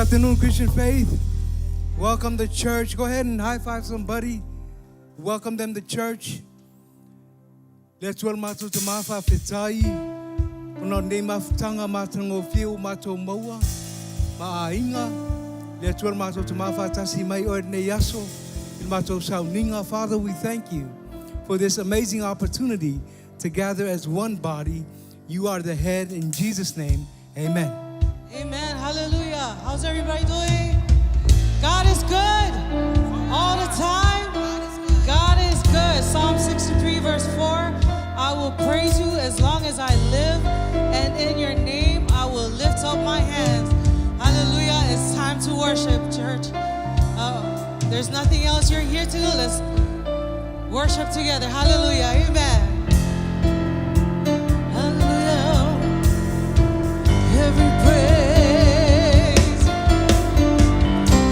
afternoon, Christian Faith. Welcome to church. Go ahead and high five somebody. Welcome them to church. Let's well mato to mafa fitai. Ono ne mafutanga matango fiu mato moa. Maainga. Let's well mato to mafa tasi mai o ne yaso. Mato sauninga. Father, we thank you for this amazing opportunity to gather as one body. You are the head. In Jesus' name, amen. Amen. Hallelujah. How's everybody doing? God is good all the time. God is good. Psalm 63 verse 4. I will praise you as long as I live, and in your name I will lift up my hands. Hallelujah. It's time to worship, church. There's nothing else you're here to do. Let's worship together. Hallelujah. Amen.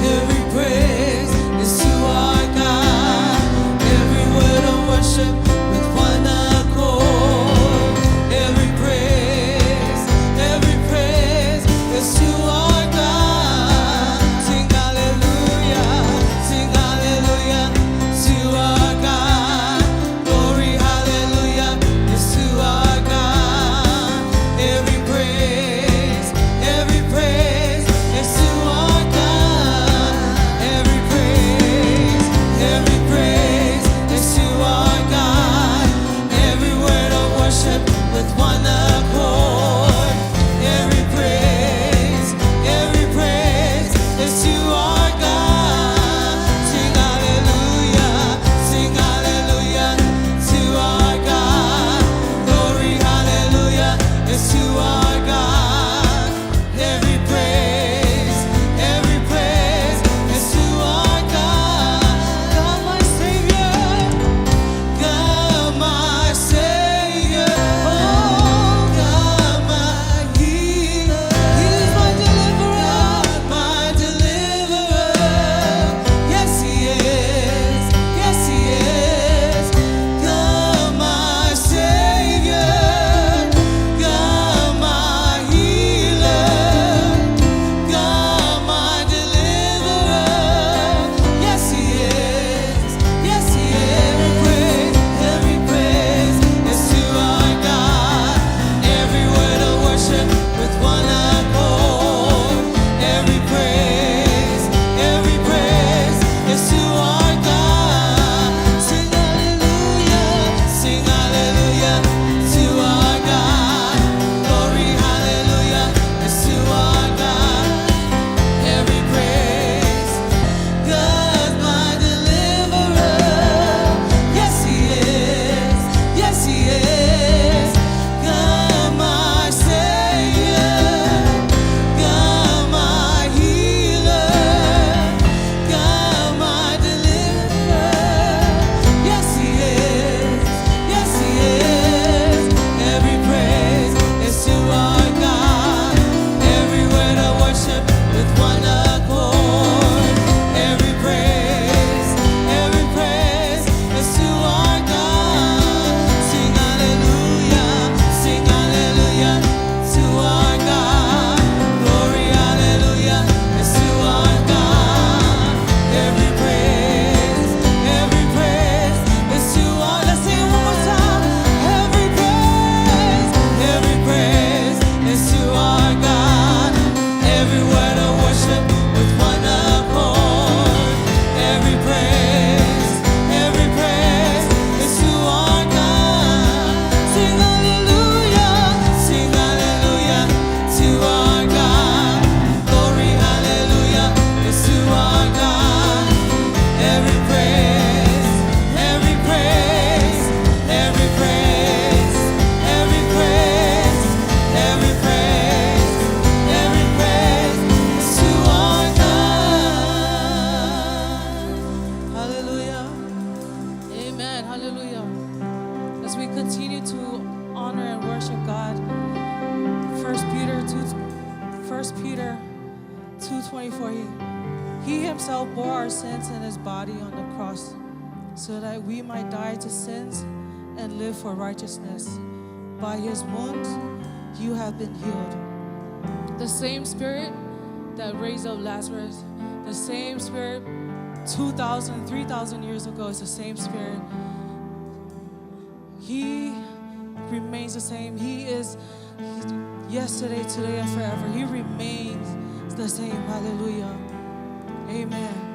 Every praise is to our God. Every word of worship with one accord. Every praise is to our God. Sing hallelujah to our God. Glory, hallelujah is to our God. Every praise is to our God. Every praise is to our God. Every word of worship with one accord. Every praise is to our God. Sing hallelujah to our God. Glory, hallelujah is to our God. Every praise is to our God. God my Savior, God my Savior, oh God my healer, He's my deliverer, my deliverer. Yes He is, God my Savior, God my healer, God my deliverer. Yes He is, every praise is to our God. Every word of worship with one accord. Every praise is to our God. Sing hallelujah to our God. Glory, hallelujah is to our God. Every praise, God my deliverer. Yes He is, God my Savior, God my healer, God my deliverer. Yes He is, every praise is to our God. Every word of worship with one accord. Every praise is to our God. Sing hallelujah to our God. Glory, hallelujah is to our God. Every praise is to our. Let's sing it one more time. Every praise is to our God. Every word of worship with one accord. Every praise is to our God. Sing hallelujah to our God. Glory, hallelujah is to our God. Every praise is to our God. Hallelujah. Amen. Hallelujah. As we continue to honor and worship God, 1 Peter 2:24, He Himself bore our sins in His body on the cross, so that we might die to sins and live for righteousness. By His wounds you have been healed. The same Spirit that raised up Lazarus, the same Spirit 2,000, 3,000 years ago is the same Spirit. He remains the same. He is yesterday, today, and forever. He remains the same. Hallelujah. Amen.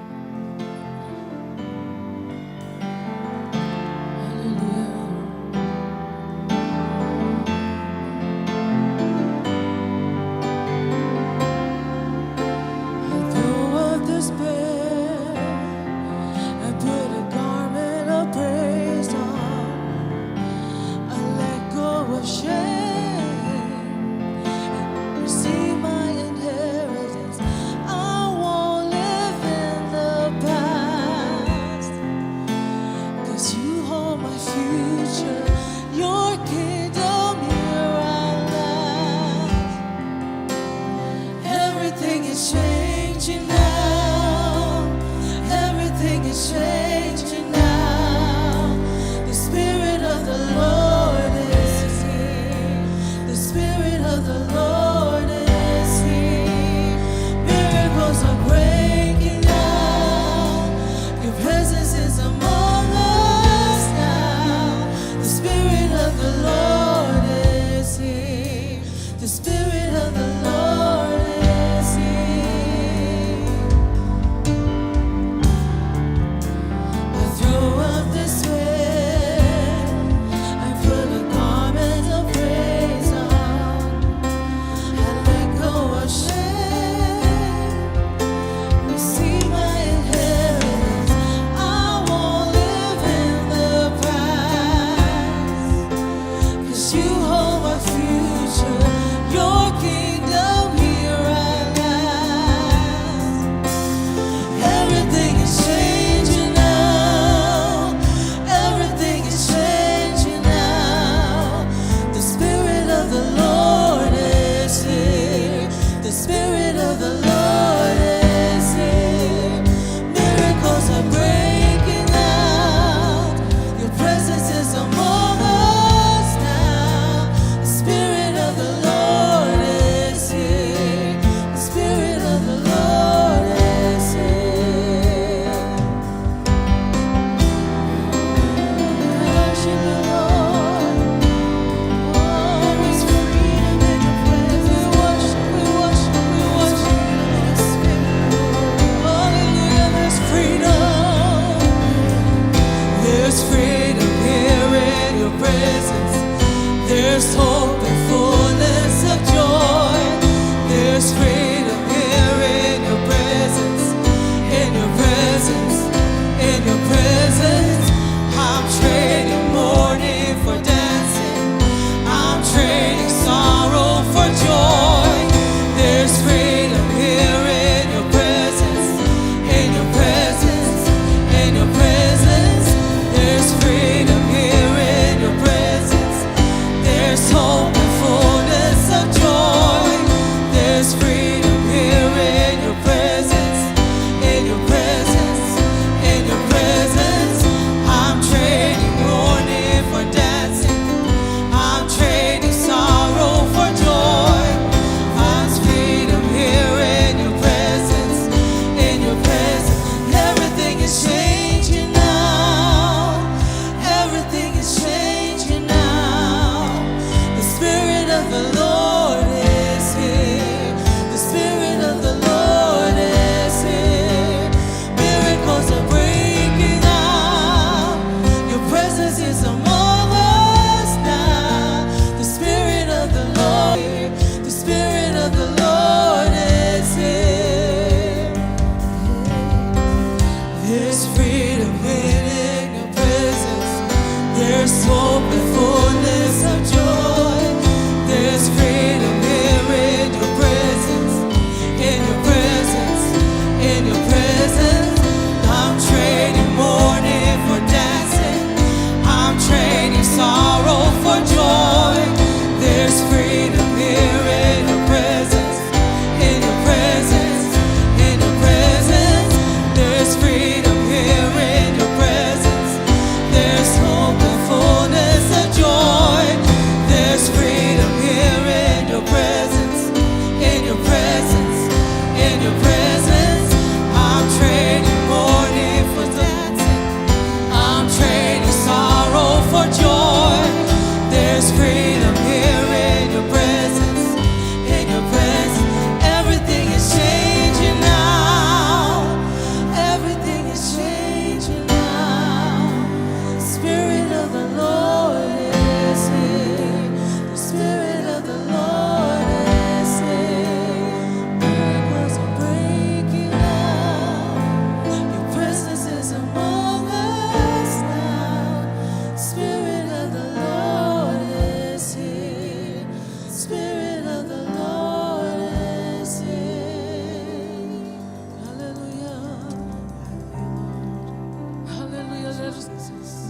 Freedom here.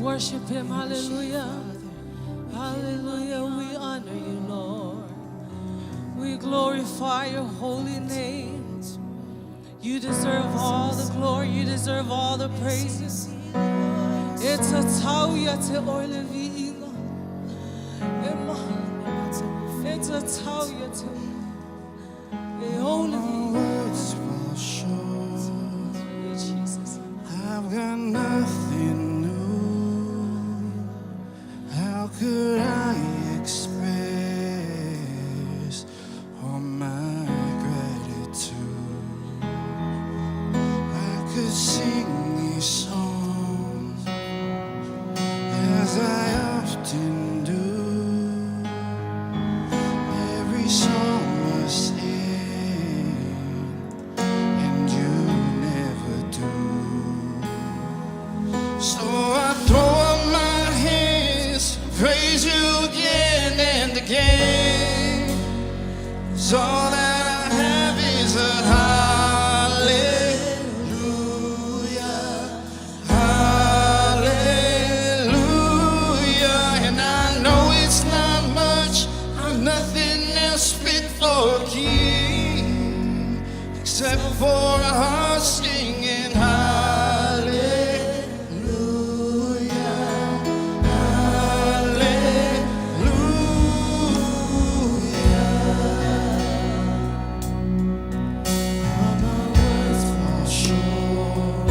Worship him, hallelujah. Hallelujah, we honor you, Lord. We glorify your holy name. You deserve all the glory, you deserve all the praises. It's a tauya te oilevi'ila. It's a tauya te Words fall short. Jesus. I've got nothing new. How could I express all my gratitude? I could sing these songs as I often do. Every song must end, and you never do. So I throw up my hands, praise you again and again. 'Cause all that I have is a hallelujah, hallelujah. And I know it's not much, I'm nothing else fit for a king, except for a heart singing hallelujah, hallelujah. All my words fall short.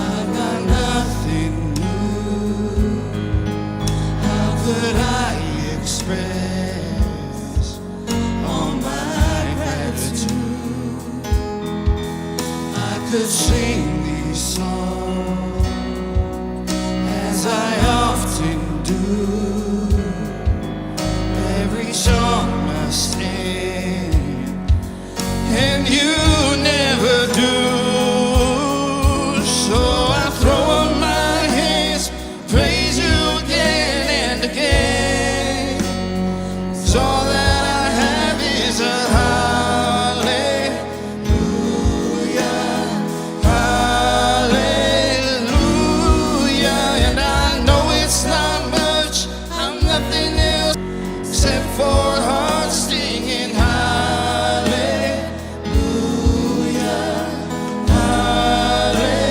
I've got nothing new. How could I express all my gratitude? I could sing these songs as I often do. Every song must end, and you never do. So I throw up my hands, praise you again and again. 'Cause all that I have is a hallelujah, hallelujah. And I know it's not much, I'm nothing else except for a heart singing hallelujah, hallelujah.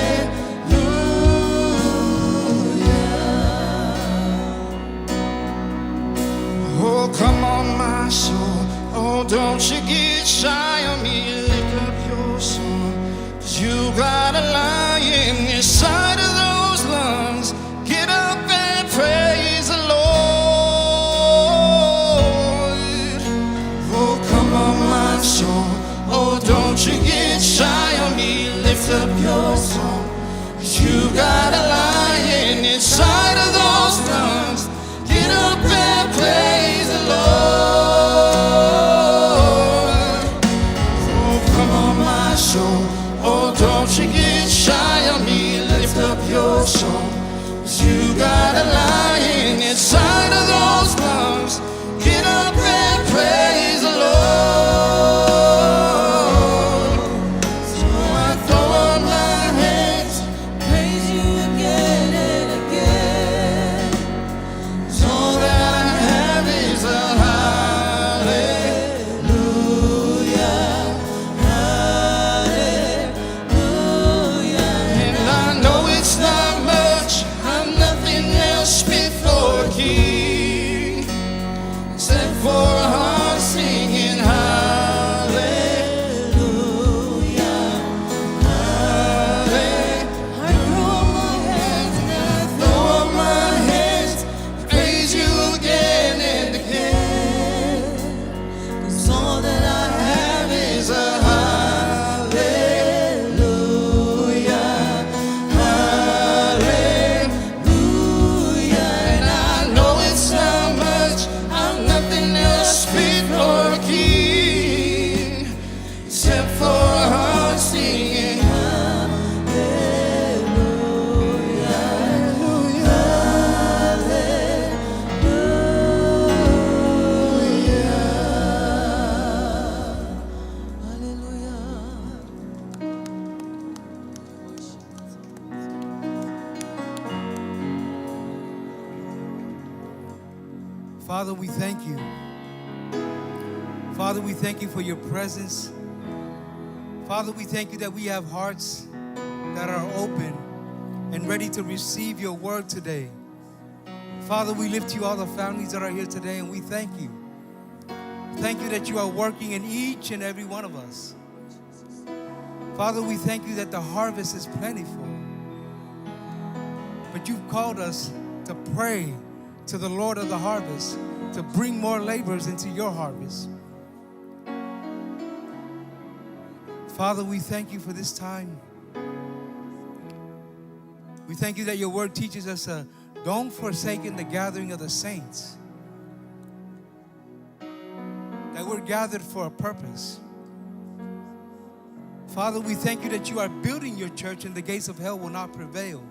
Oh, come on, my soul. Oh, don't you get shy on me. Lift up your song. 'Cause you got a lion inside of those lungs. Get up and praise the Lord. Oh, come on, my soul. Oh, don't you get shy on me. Lift up your song. 'Cause you got a lion inside of those lungs. Get up and praise the Lord. Oh, come on, my soul. Oh, don't you get shy on me. Lift up your song. 'Cause you got a lion inside of those lungs. Get up and praise the Lord. So I throw up my hands, praise you again and again. 'Cause all that I have is a hallelujah, hallelujah. And I know it's not much, I'm nothing else fit Father, we thank you. Father, we thank you for your presence. Father, we thank you that we have hearts that are open and ready to receive your word today. Father, we lift you all the families that are here today, and we thank you. Thank you that you are working in each and every one of us. Father, we thank you that the harvest is plentiful. But you've called us to pray to the Lord of the harvest to bring more laborers into your harvest. Father, we thank you for this time. We thank you that your word teaches us don't forsake in the gathering of the saints. That we're gathered for a purpose. Father, we thank you that you are building your church and the gates of hell will not prevail.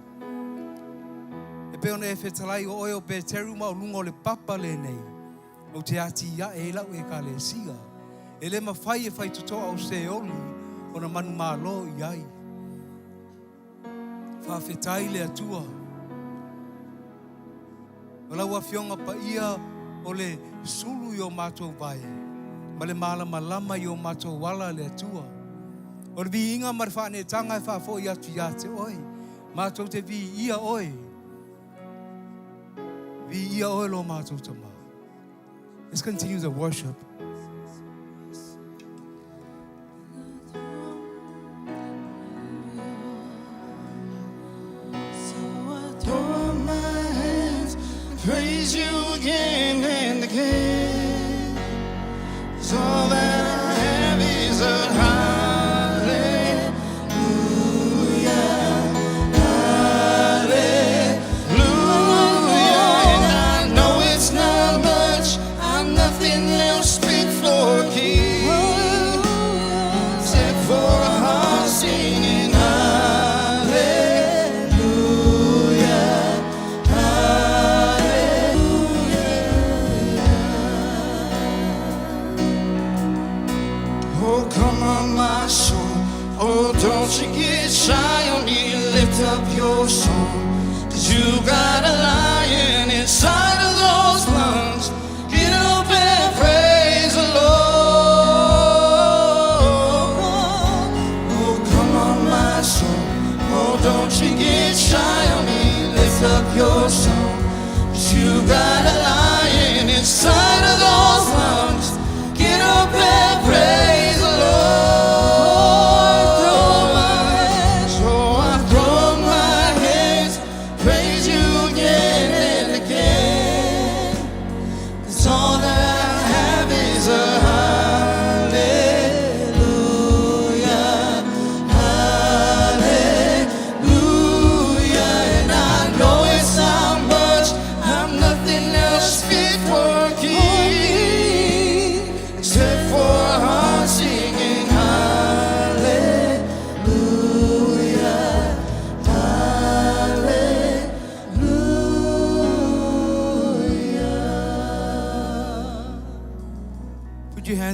Wala wa fionga pa ia o le sulu yo matou vai. Ma le malama yo matou wala le atua. O le vi inga marwhane tanga e whafo i atu ia te oi. Matou te vi ia oi. Vi ia oi lo matou tama. Let's continue the worship. Praise you again and again. 'Cause all that I have is a hallelujah, hallelujah. And I know it's not much, I'm nothing else fit for a king, except for a heart singing don't you get shy on me, lift up your song. 'Cause you got a lion inside of those lungs. Get up and praise the Lord. Oh, come on, my soul. Oh, don't you get shy on me, lift up your song. 'Cause you got a lion inside of those lungs. Get up and praise the Lord.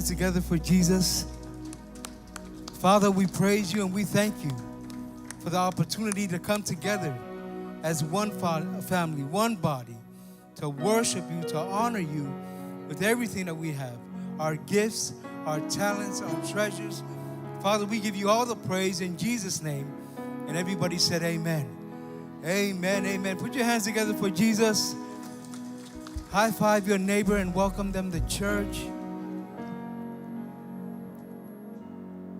Together for Jesus. Father, we praise you and we thank you for the opportunity to come together as one family, one body, to worship you, to honor you with everything that we have, our gifts, our talents, our treasures. Father, we give you all the praise in Jesus' name. And everybody said amen. Amen, amen. Put your hands together for Jesus. High five your neighbor and welcome them to church.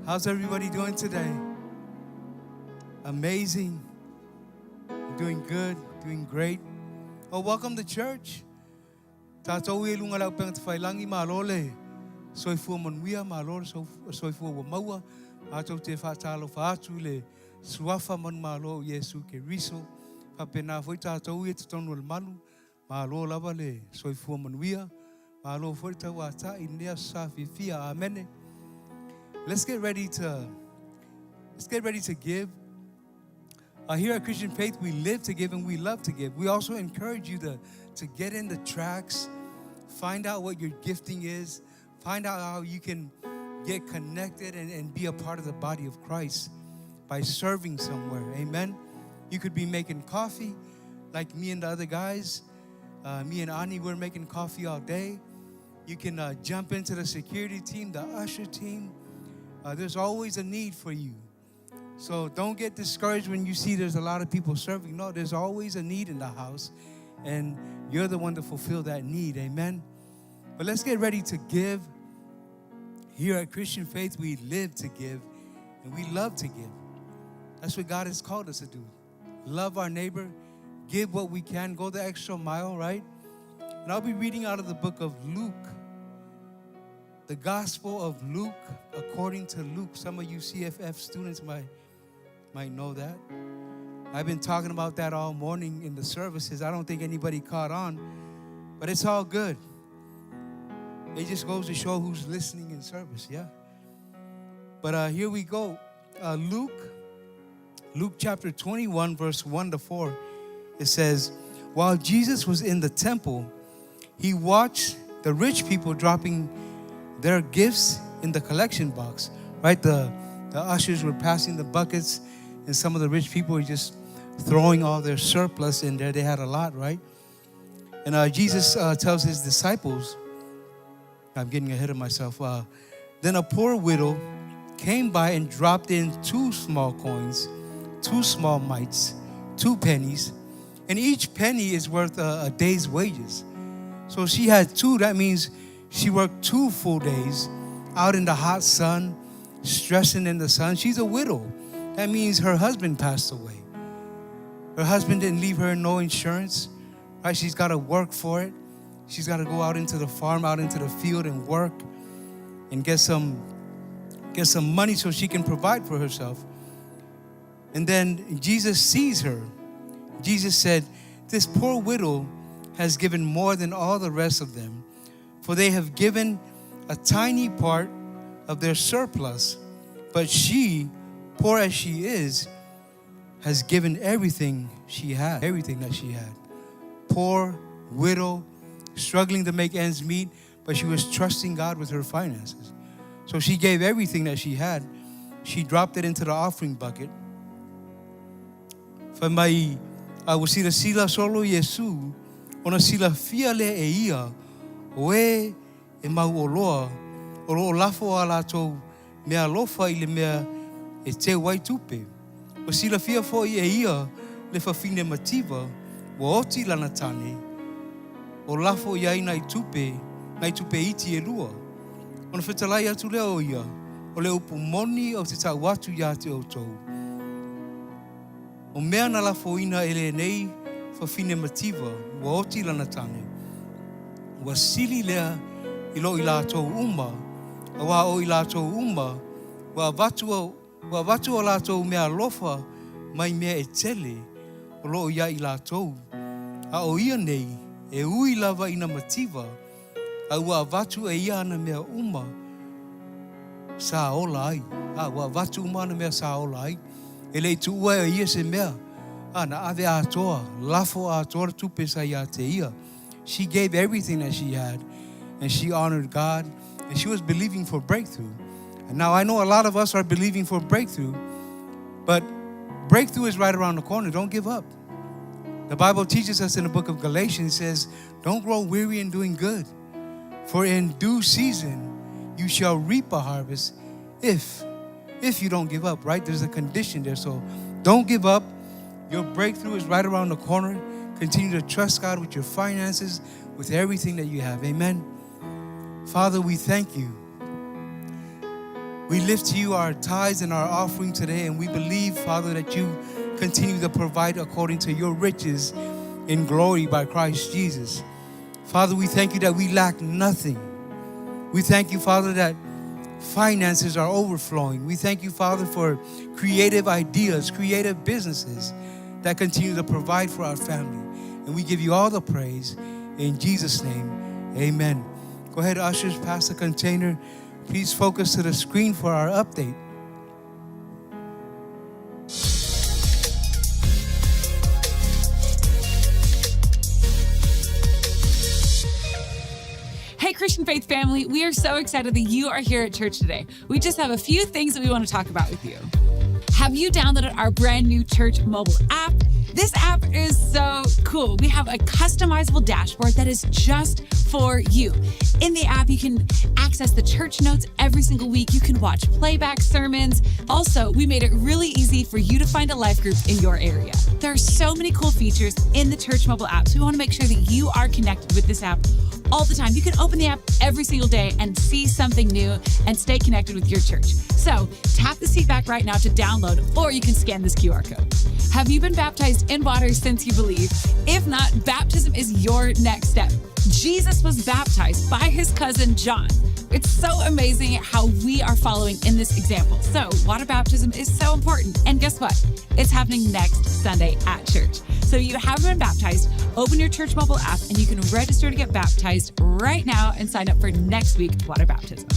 How's everybody doing today? Amazing. Doing good, doing great. Oh, welcome to church. Tātou e lunga lau penga te whailangi mālole. Soifua manuia mālole, soifua wa maua. Mātou te whātalo whaatu le suafa manu mālo Yesu ke riso. Whapena fwoi tātou e te tonu le malu. Mālo lava le soifua manuia. Mālo fwoi tau ata i nea sawhia. Amen. Let's get ready to give. Here at Christian Faith, we live to give and we love to give. We also encourage you to get in the tracks, find out what your gifting is, find out how you can get connected and be a part of the body of Christ by serving somewhere. Amen. You could be making coffee like me and the other guys. Me and Ani, we're making coffee all day. You can jump into the security team, the usher team. There's always a need for you. So don't get discouraged when you see there's a lot of people serving. No, there's always a need in the house, and you're the one to fulfill that need. Amen. But let's get ready to give. Here at Christian Faith, we live to give, and we love to give. That's what God has called us to do. Love our neighbor, give what we can, go the extra mile, right? And I'll be reading out of the book of Luke, the Gospel of Luke, according to Luke. Some of you CFF students might know that. I've been talking about that all morning in the services. I don't think anybody caught on, but it's all good. It just goes to show who's listening in service, yeah? But here we go. Luke chapter 21, verse 1 to 4. It says, while Jesus was in the temple, he watched the rich people dropping their gifts in the collection box, right? The ushers were passing the buckets, and some of the rich people were just throwing all their surplus in there. They had a lot, right? And Jesus tells his disciples, I'm getting ahead of myself. Then a poor widow came by and dropped in 2 small coins, 2 small mites, 2 pennies, and each penny is worth a day's wages. So she had 2. That means she worked 2 full days out in the hot sun, stressing in the sun. She's a widow. That means her husband passed away. Her husband didn't leave her no insurance, right? She's got to work for it. She's got to go out into the farm, out into the field and work and get some money so she can provide for herself. And then Jesus sees her. Jesus said, this poor widow has given more than all the rest of them, for they have given a tiny part of their surplus. But she, poor as she is, has given everything she had, everything that she had. Poor widow, struggling to make ends meet, but she was trusting God with her finances. So she gave everything that she had. She dropped it into the offering bucket. For mai awasila sila solo Yesu, ona sila fiale e ia, oe e mau oloa, olo lafo ala tou mea lofa i le mea e te wai tupe. O sila fia fo i e ia le fafine mativa, wa oti lana tane, o lafo iai nai tupe iti e lua. Ona whetalai atu leo ia, o le upu moni o te tau watu ia te outou. O mea na lafo ina ele nei fafine mativa, wa oti lana tane. Wa sili lea ilo i lātou uma, a wa o i lātou uma, wa watu o lātou mea lofa mai mea e tele, o lo ia i lātou. A o ia nei, e ui lava ina mativa, a ua watu e ia ana mea uma, sa ola ai. A ua watu uma ana mea sa ola ai. E lei tu ua e ia se mea. A na ave a toa, lafo a toa tupe sa ia te ia. She gave everything that she had, and she honored God, and she was believing for breakthrough. And now I know a lot of us are believing for breakthrough, but breakthrough is right around the corner. Don't give up. The Bible teaches us in the book of Galatians, it says, don't grow weary in doing good, for in due season you shall reap a harvest if you don't give up, right? There's a condition there, so don't give up. Your breakthrough is right around the corner. Continue to trust God with your finances, with everything that you have. Amen. Father, we thank you. We lift to you our tithes and our offering today, and we believe, Father, that you continue to provide according to your riches in glory by Christ Jesus. Father, we thank you that we lack nothing. We thank you, Father, that finances are overflowing. We thank you, Father, for creative ideas, creative businesses that continue to provide for our family. And we give you all the praise in Jesus' name. Amen. Go ahead, ushers, pass the container. Please focus to the screen for our update. Hey, Christian Faith family, we are so excited that you are here at church today. We just have a few things that we want to talk about with you. Have you downloaded our brand new church mobile app? This app is so cool. We have a customizable dashboard that is just for you. In the app, you can access the church notes every single week. You can watch playback sermons. Also, we made it really easy for you to find a life group in your area. There are so many cool features in the church mobile app, so we want to make sure that you are connected with this app all the time. You can open the app every single day and see something new and stay connected with your church. So tap the seat back right now to download, or you can scan this QR code. Have you been baptized in water since you believe? If not, baptism is your next step. Jesus was baptized by his cousin John. It's so amazing how we are following in this example. So water baptism is so important. And guess what? It's happening next Sunday at church. So you haven't been baptized, open your church mobile app and you can register to get baptized right now and sign up for next week's water baptism.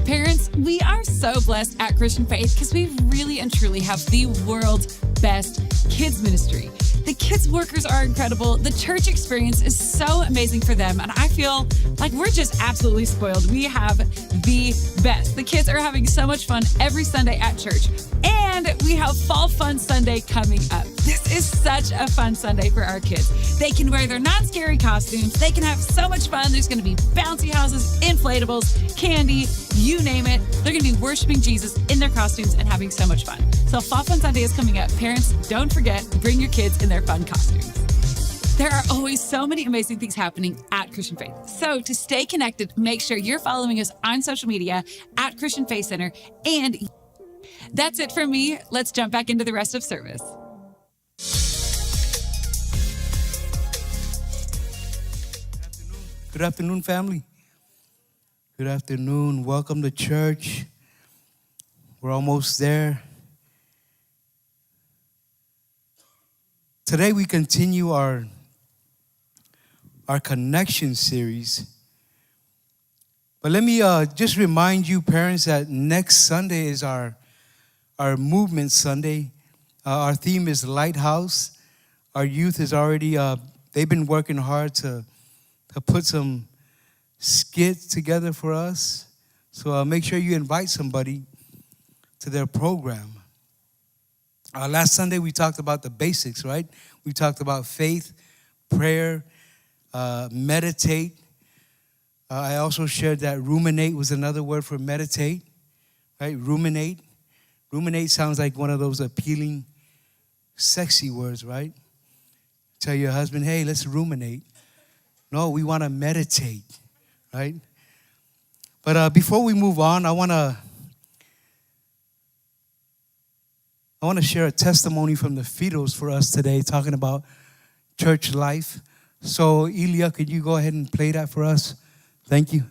Parents, we are so blessed at Christian Faith because we really and truly have the world's best kids ministry. The kids workers are incredible. The church experience is so amazing for them. And I feel like we're just absolutely spoiled. We have the best. The kids are having so much fun every Sunday at church. And we have Fall Fun Sunday coming up. This is such a fun Sunday for our kids. They can wear their non-scary costumes. They can have so much fun. There's going to be bouncy houses, inflatables, candy, you name it. They're going to be worshiping Jesus in their costumes and having so much fun. So Fall Fun Sunday is coming up. Parents, don't forget, bring your kids in their fun costumes. There are always so many amazing things happening at Christian Faith. So to stay connected, make sure you're following us on social media at Christian Faith Center. And that's it from me. Let's jump back into the rest of service. Good afternoon, family. Good afternoon. Welcome to church. We're almost there. Today we continue our connection series. But let me just remind you, parents, that next Sunday is our movement Sunday. Our theme is Lighthouse. Our youth is already, they've been working hard to put some skits together for us. So make sure you invite somebody to their program. Last Sunday we talked about the basics, right? We talked about faith, prayer, meditate. I also shared that ruminate was another word for meditate, right? Ruminate. Ruminate sounds like one of those appealing, sexy words, right? Tell your husband, hey, let's ruminate. No, we want to meditate, right? But before we move on, I want to share a testimony from the Fidos for us today, talking about church life. So, Ilya, could you go ahead and play that for us? Thank you.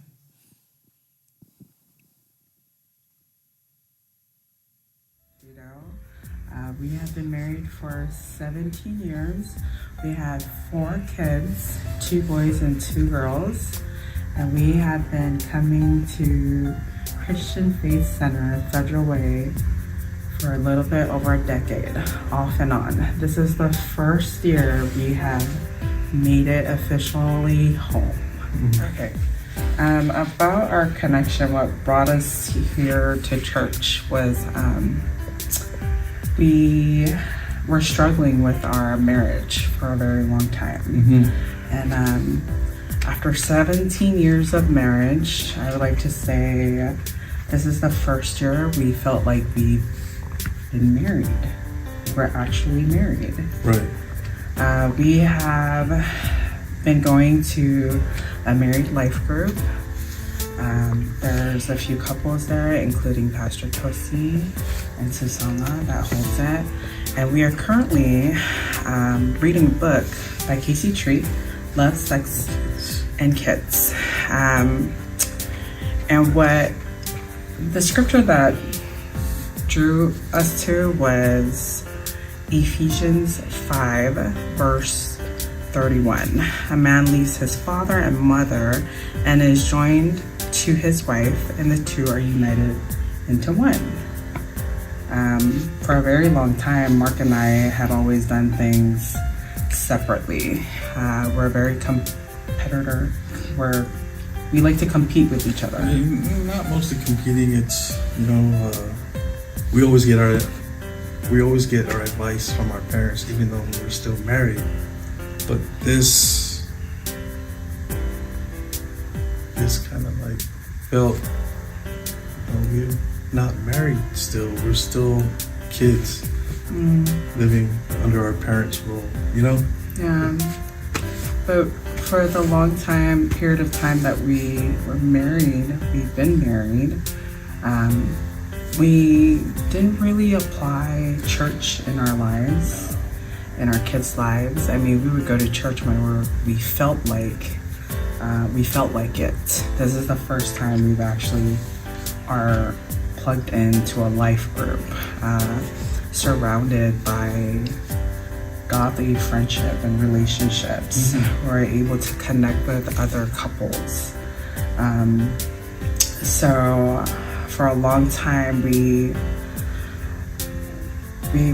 We have been married for 17 years. We had 4 kids, 2 boys and 2 girls. And we have been coming to Christian Faith Center, Federal Way, for a little bit over a decade, off and on. This is the first year we have made it officially home. Okay. About our connection, what brought us here to church was we were struggling with our marriage for a very long time. And after 17 years of marriage, I would like to say this is the first year we felt like we've been married. We're actually married. Right. We have been going to a married life group. There's a few couples there, including Pastor Tosi and Susanna that holds it. And we are currently reading a book by Casey Treat, Love, Sex, and Kids. And what the scripture that drew us to was Ephesians 5, verse 31. A man leaves his father and mother and is joined to his wife, and the two are united into one. For a very long time, Mark and I had always done things separately. We're very competitor. We like to compete with each other. Not mostly competing. It's we always get we always get our advice from our parents, even though we're still married. But this kind of like felt, we're not married still. We're still kids living under our parents' rule, Yeah. But for the long period of time that we were married, we've been married, we didn't really apply church in our lives, in our kids' lives. I mean, we would go to church when we felt like it. This is the first time we've actually are plugged into a life group, surrounded by godly friendship and relationships. We're able to connect with other couples. So for a long time, we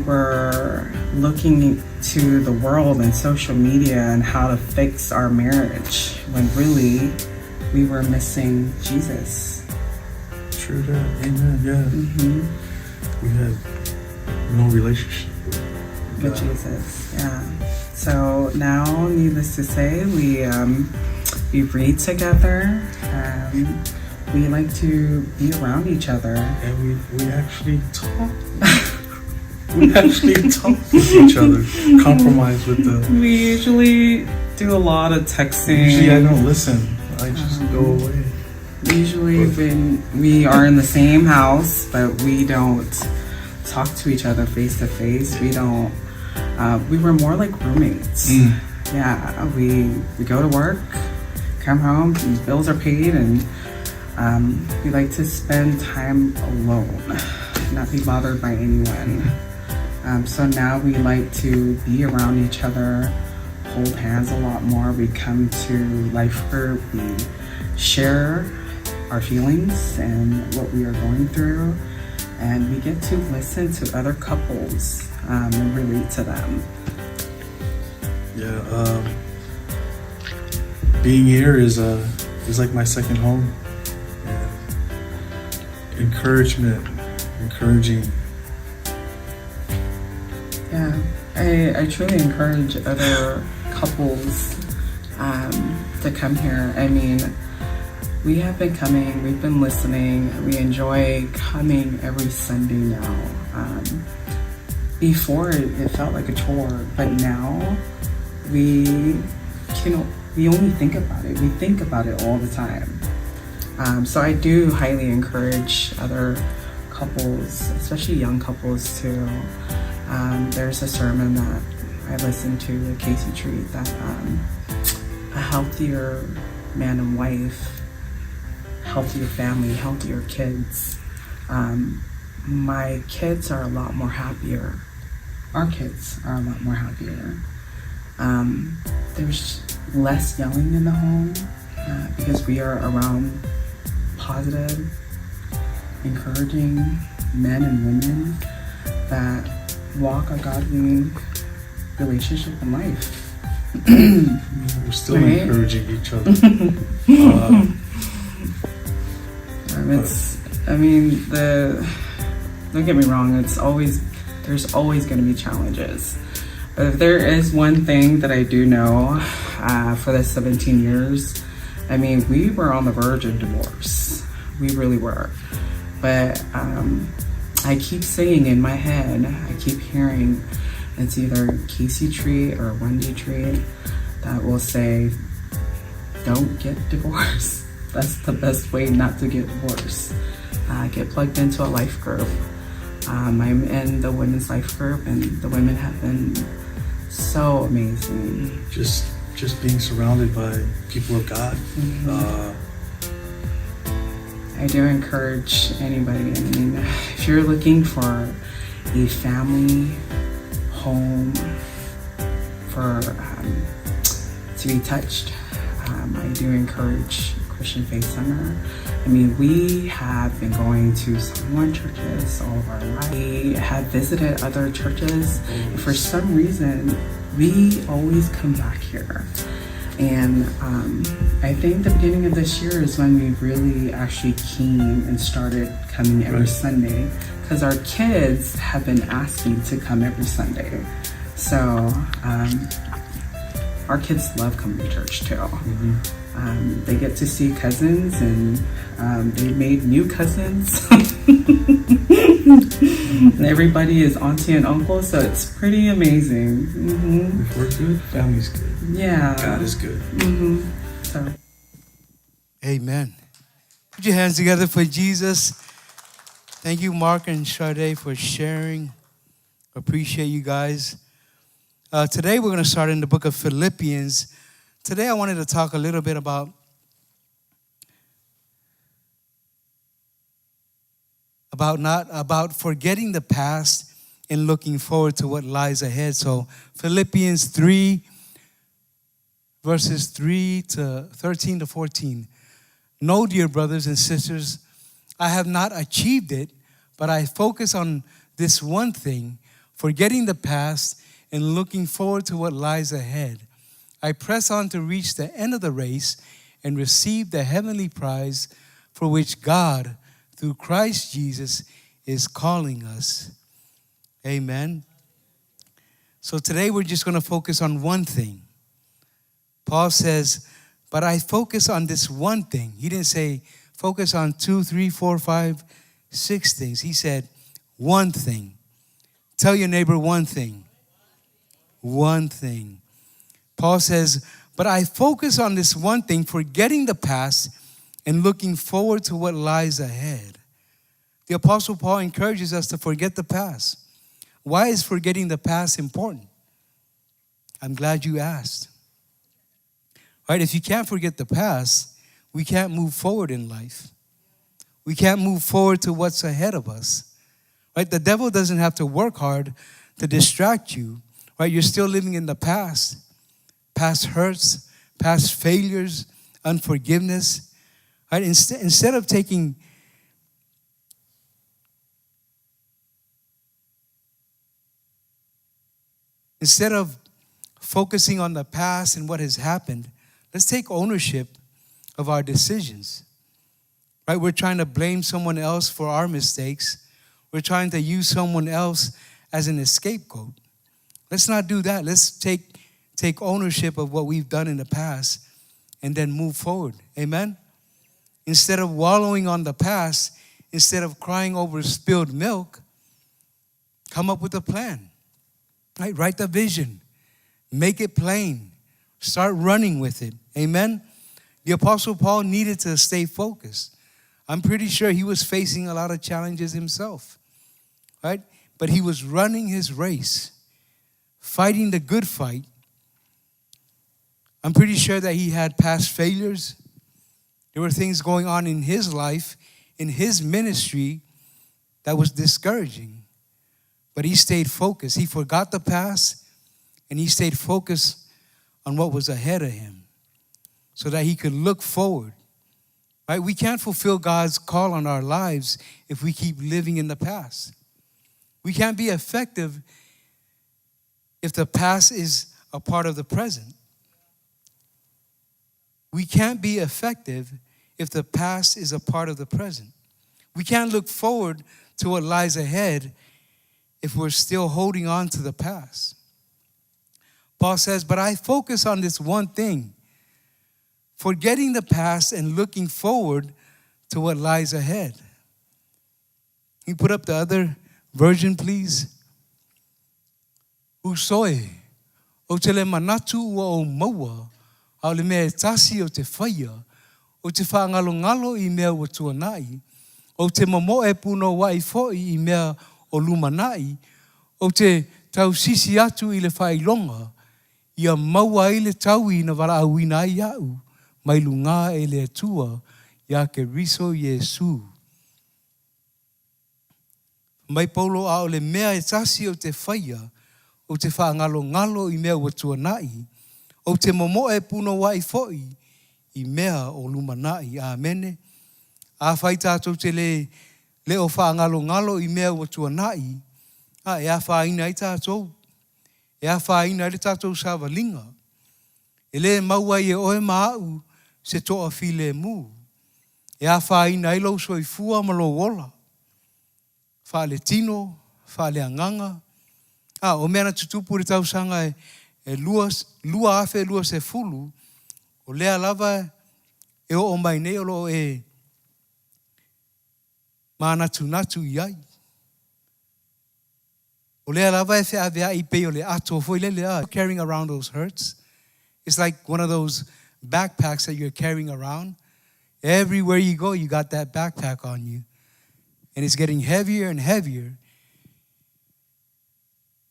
were looking to the world and social media and how to fix our marriage, when really we were missing Jesus. True that. Amen. Yeah. We had no relationship with Jesus. Yeah. So now, needless to say, we read together. We like to be around each other, and we actually talk. We actually talk with each other. Compromise with the. We usually do a lot of texting. Usually, I don't listen. I just go away. Usually, when we are in the same house, but we don't talk to each other face to face. We don't. We were more like roommates. Yeah, we go to work, come home, bills are paid, and we like to spend time alone, not be bothered by anyone. So now we like to be around each other, hold hands a lot more. We come to life group, we share our feelings and what we are going through, and we get to listen to other couples and relate to them. Yeah, being here is like my second home. And encouraging. Yeah, I truly encourage other couples to come here. I mean, we have been coming, we've been listening, we enjoy coming every Sunday now. Before it felt like a chore, but now we only think about it. We think about it all the time. So I do highly encourage other couples, especially young couples, to. There's a sermon that I listened to with Casey Treat that a healthier man and wife, healthier family, healthier kids. My kids are a lot more happier. Our kids are a lot more happier. There's less yelling in the home because we are around positive, encouraging men and women that walk a godly relationship in life. We're still encouraging each other. Don't get me wrong, there's always going to be challenges. But if there is one thing that I do know for the 17 years, I mean, we were on the verge of divorce. We really were. But I keep saying in my head, I keep hearing it's either Casey Tree or Wendy Tree that will say, don't get divorced. That's the best way not to get divorced. Get plugged into a life group. I'm in the women's life group, and the women have been so amazing. Just being surrounded by people of God. I do encourage anybody. I mean, if you're looking for a family home to be touched, I do encourage Christian Faith Center. I mean, we have been going to Samoan churches all of our life. We have visited other churches. And for some reason, we always come back here. And I think the beginning of this year is when we really actually came and started coming every Sunday, because our kids have been asking to come every Sunday. So our kids love coming to church too. They get to see cousins, and they made new cousins. And everybody is auntie and uncle, so it's pretty amazing. If we're good, family's good. Yeah. God is good. So. Amen. Put your hands together for Jesus. Thank you, Mark and Sade, for sharing. Appreciate you guys. Today we're going to start in the book of Philippians. Today I wanted to talk a little bit about forgetting the past and looking forward to what lies ahead. So Philippians 3, verses 13 to 14. No, dear brothers and sisters, I have not achieved it, but I focus on this one thing, forgetting the past and looking forward to what lies ahead. I press on to reach the end of the race and receive the heavenly prize for which God, through Christ Jesus, is calling us. Amen. So today we're just going to focus on one thing. Paul says, but I focus on this one thing. He didn't say focus on 2, 3, 4, 5, 6 things. He said one thing. Tell your neighbor one thing. One thing. Paul says, but I focus on this one thing, forgetting the past and looking forward to what lies ahead. The Apostle Paul encourages us to forget the past. Why is forgetting the past important? I'm glad you asked. Right? If you can't forget the past, we can't move forward in life. We can't move forward to what's ahead of us. Right? The devil doesn't have to work hard to distract you. Right? You're still living in the past. Past hurts, past failures, unforgiveness. Right? Instead of focusing on the past and what has happened, let's take ownership of our decisions. Right? We're trying to blame someone else for our mistakes. We're trying to use someone else as an scapegoat. Let's not do that. Let's take ownership of what we've done in the past and then move forward. Amen? Instead of wallowing on the past, instead of crying over spilled milk, come up with a plan. Right? Write the vision. Make it plain. Start running with it. Amen? The Apostle Paul needed to stay focused. I'm pretty sure he was facing a lot of challenges himself. Right? But he was running his race, fighting the good fight. I'm pretty sure that he had past failures. There were things going on in his life, in his ministry, that was discouraging. But he stayed focused. He forgot the past, and he stayed focused on what was ahead of him so that he could look forward. Right? We can't fulfill God's call on our lives if we keep living in the past. We can't be effective if the past is a part of the present. We can't be effective if the past is a part of the present. We can't look forward to what lies ahead if we're still holding on to the past. Paul says, but I focus on this one thing, forgetting the past and looking forward to what lies ahead. Can you put up the other version, please? Usoe, o te le manatu ua o maua, au le mea tasi o te whaia, o te whaangalo-ngalo I mea ua tuanai, o te mamoe puno wai fo'i I mea o lumanai, o te tausisi atu I le whailonga, ia maua I le tau I na wala awina I au, mai lunga e le atua, ia ke riso Yesu. Mai paulo a o le mea e tasi o te whaia, o te whaangalo-ngalo I mea ua tuanai, o te momoe puno wai fo'i I mea o lumanai. Amene. A whai tātou te le o whaangalo-ngalo I mea ua tuanai, e a whaina I tātou. E a whaina I tātou sāwalinga. E le maua I e oe maau se toa while mu. E a whaina I lau soifua ma lo wola. whaale tino, whaale anganga. O mea na tutupu re tausanga lua afe, lua se fulu, o lea lava e o mai nei o lo e natu iai. O lea lava e whea avea I pe o le ato foi le lea. Carrying around those hurts. It's like one of those backpacks that you're carrying around. Everywhere you go, you got that backpack on you. And it's getting heavier and heavier.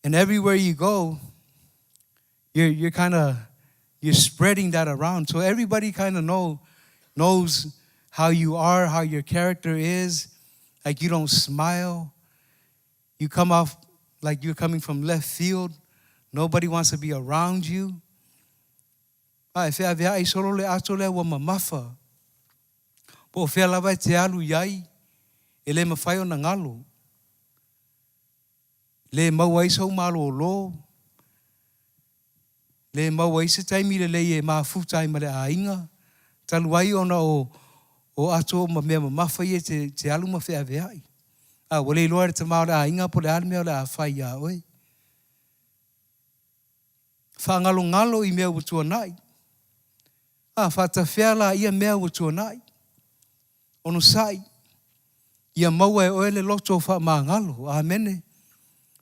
And everywhere you go, you're spreading that around. So everybody kind of knows how you are, how your character is. Like you don't smile. You come off like you're coming from left field. Nobody wants to be around you. E whea vea I solo le ato lea wa mamafa. Po whea lava e te alu iai, e le mawhai o na ngalo. Le mau ai sau malo o lo. Le mau ai se taimi le e maa futai ma le a inga. Talu ai ona o ato ma mea mamafa I e te alu ma whea vea I. Wale loa te mao le a inga po le almea le a whai a oi. Whangalo ngalo I mea utua nai. Whata whea la ia mea utua nai. Ono sai. Ia maua e oele loto wha maa ngalo. Amene.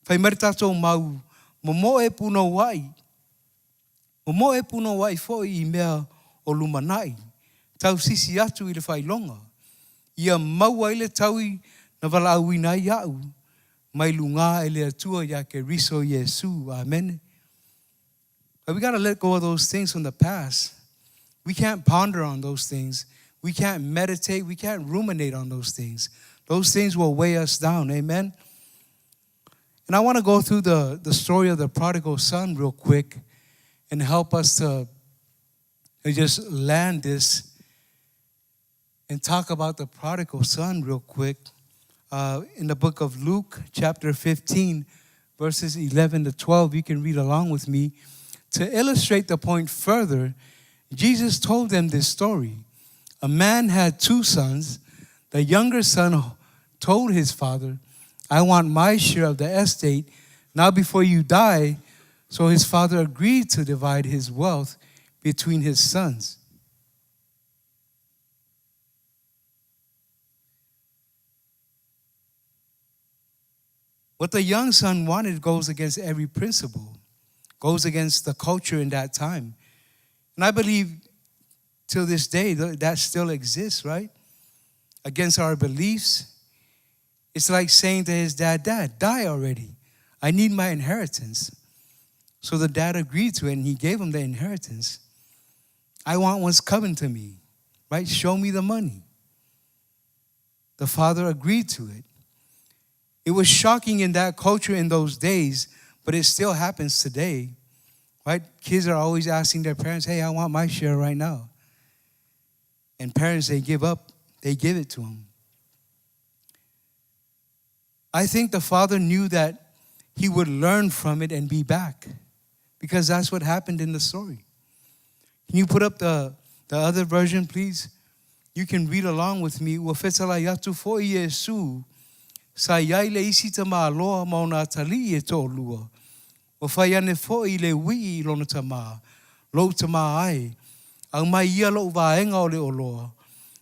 Whai maritato mau. Momo e puno wai. Momo e puno wai foi I mea o lumanai. Tau sisi atu I le whai longa. Ia maua I le taui na wala awina I au. Mai lunga e le atua ya ke riso Yesu. Amen. But we got to let go of those things from the past. We can't ponder on those things. We can't meditate. We can't ruminate on those things. Those things will weigh us down. Amen. And I want to go through the story of the prodigal son real quick and help us to just land this and talk about the prodigal son real quick. In the book of Luke, chapter 15, verses 11 to 12, you can read along with me. To illustrate the point further, Jesus told them this story. A man had two sons. The younger son told his father, I want my share of the estate now before you die. So his father agreed to divide his wealth between his sons. What the young son wanted goes against every principle, goes against the culture in that time. And I believe till this day that still exists, right? Against our beliefs. It's like saying to his dad, Dad, die already. I need my inheritance. So the dad agreed to it and he gave him the inheritance. I want what's coming to me, right? Show me the money. The father agreed to it. It was shocking in that culture in those days, but it still happens today, right? Kids are always asking their parents, hey, I want my share right now. And parents, they give it to them. I think the father knew that he would learn from it and be back, because that's what happened in the story. Can you put up the other version, please? You can read along with me. Wafetala yatu fo Yesu. Sa iai le isi ta maa loa mauna tali e tō lua. O whai ane fo I le wii I lona ta maa. Lo ta maa ai. Au mai ia lo vaenga o le o loa.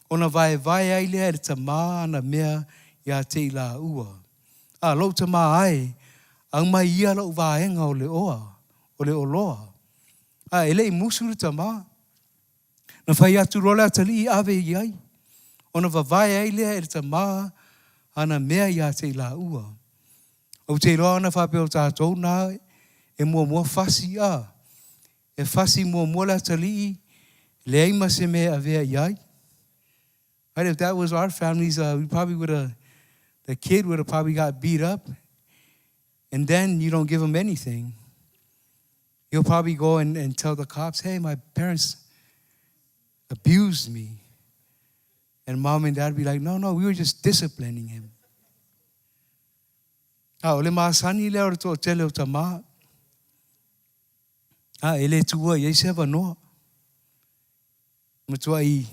Ona vai ai le e ta maa na mea ia te ila ua. Lo ta maa ai. Au mai ia lo vaenga o le oa. O le o loa. Ele I musuru ta maa. Na whai atu rola tali I ave iai. Ona vai ai le e ta maa. Ana mea ia te la ua. O te roa na whapeo tātou nā e mua whasi a. E whasi mua la tali le eima se mea avea iai. Right, if that was our families, we probably the kid would have probably got beat up. And then you don't give him anything. He'll probably go and tell the cops, hey, my parents abused me. And mom and dad would be like, no, we were just disciplining him. Ole maasani leo to tele o tama. Ele tua ye se va no. Matua I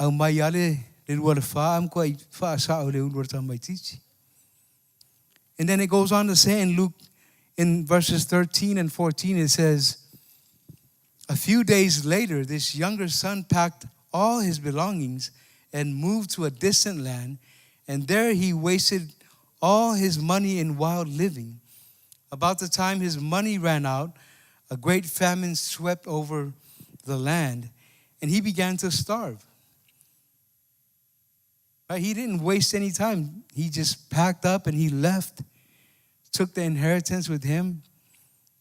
au mai ale le rua le fa am ko I fa sa o le ulu ta mai titi. And then it goes on to say in Luke, in verses 13 and 14, it says, a few days later, this younger son packed all his belongings and moved to a distant land, and there he wasted all his money in wild living. About the time his money ran out, a great famine swept over the land, and he began to starve. Right? He didn't waste any time. He just packed up and he left, took the inheritance with him.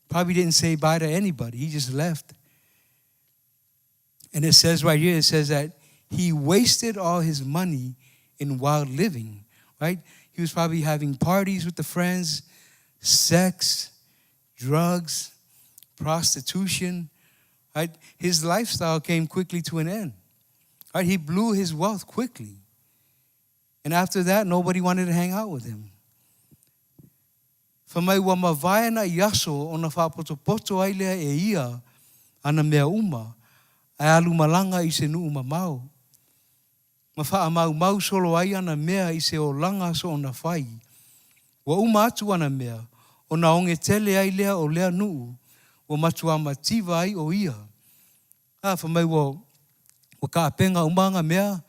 Probably didn't say bye to anybody. He just left. And it says right here, it says that he wasted all his money in wild living, right? He was probably having parties with the friends, sex, drugs, prostitution, right? His lifestyle came quickly to an end, right? He blew his wealth quickly. And after that, nobody wanted to hang out with him. Whamai wa mawai na iaso o na whapotopoto ai lea e ia ana mea uma, ai alu malanga i se nuu mamau. Ma wha mau solo ai ana mea i se o langa so o na whai. Wa uma atu ana mea, o na onge tele ai lea o lea nuu, wa matua mativa ai o ia. Whamai wa ka apenga umanga mea,